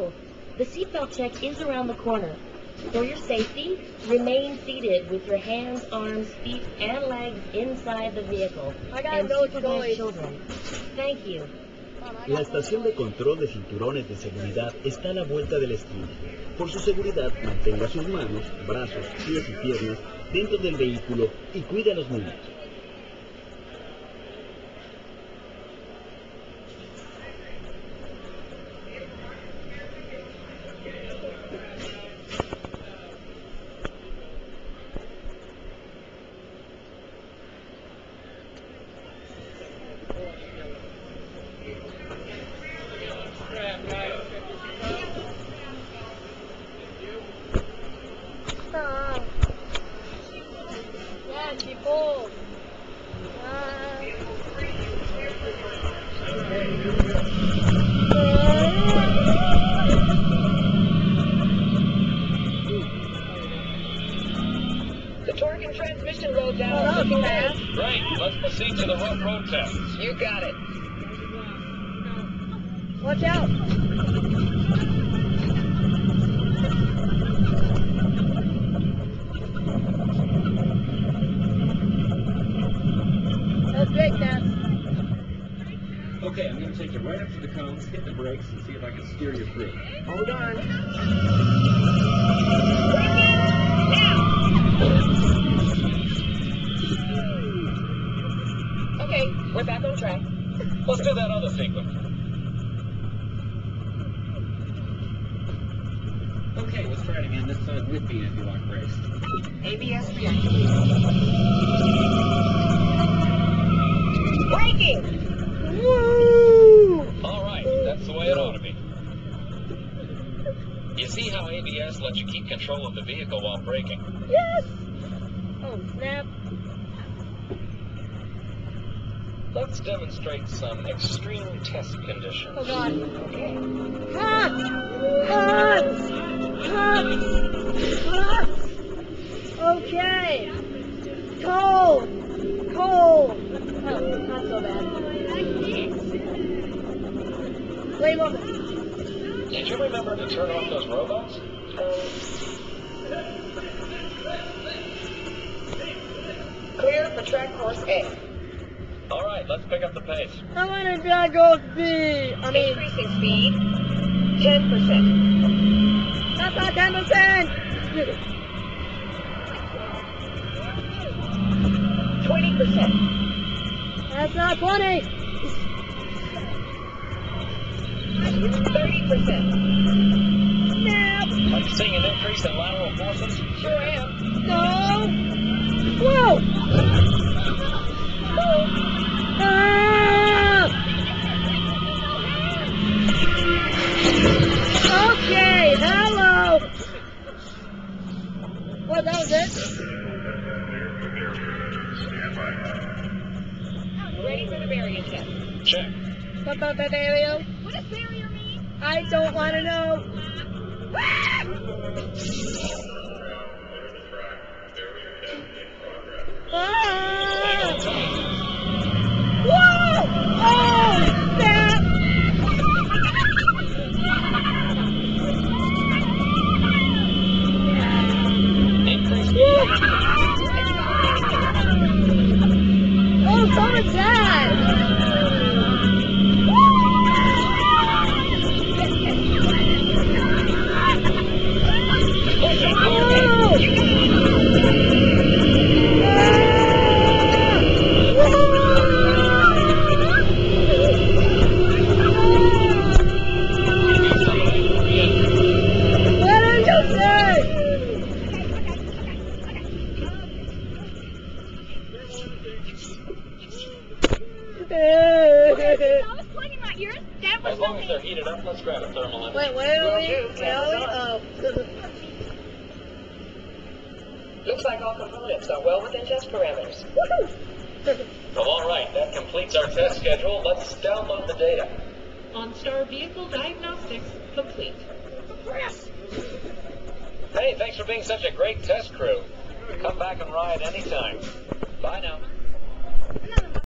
go. The seatbelt check is around the corner. For your safety, remain seated with your hands, arms, feet, and legs inside the vehicle. And supervise children. Thank you. La estación de control de cinturones de seguridad está a la vuelta de la esquina. Por su seguridad, mantenga sus manos, brazos, pies y piernas dentro del vehículo y cuide a los niños. The torque and transmission load down looking fast. Great. Let's proceed to the rough road test. You got it. Watch out. That's great, Cass. Okay, I'm going to take you right up to the cones, hit the brakes, and see if I can steer you through. Hold on. Okay, we're back on track. Let's do that other sequence. Okay, let's try it again. This time with the anti-lock brakes. ABS reacting. Braking! Woo! All right, that's the way it ought to be. You see how ABS lets you keep control of the vehicle while braking? Yes! Oh, snap. Let's demonstrate some extreme test conditions. Oh, God. Okay. Hot! Hot! Hot! Hot! Okay. Cold! Cold! Oh, not so bad. Wait a moment. Did you remember to turn off those robots? Clear for track course A. All right, let's pick up the pace. I want to drag course B. Increasing speed, 10%. That's not 10%. 20%. That's not 20. 30%. Snap. Are you seeing an increase in lateral forces? Sure am. No. Whoa. Ah! Okay, hello. Well, that was it. Ready for the barrier test. Check. What about the barrier? What does barrier mean? I don't want to know. Ah! Whoa! Oh, snap! Oh, so much that! As long as they're heated up, let's grab a thermal image. Wait, where are we? Oh. Looks like all components are well within test parameters. Well, all right, that completes our test schedule. Let's download the data. OnStar vehicle diagnostics complete. Hey, thanks for being such a great test crew. Come back and ride anytime. Bye now.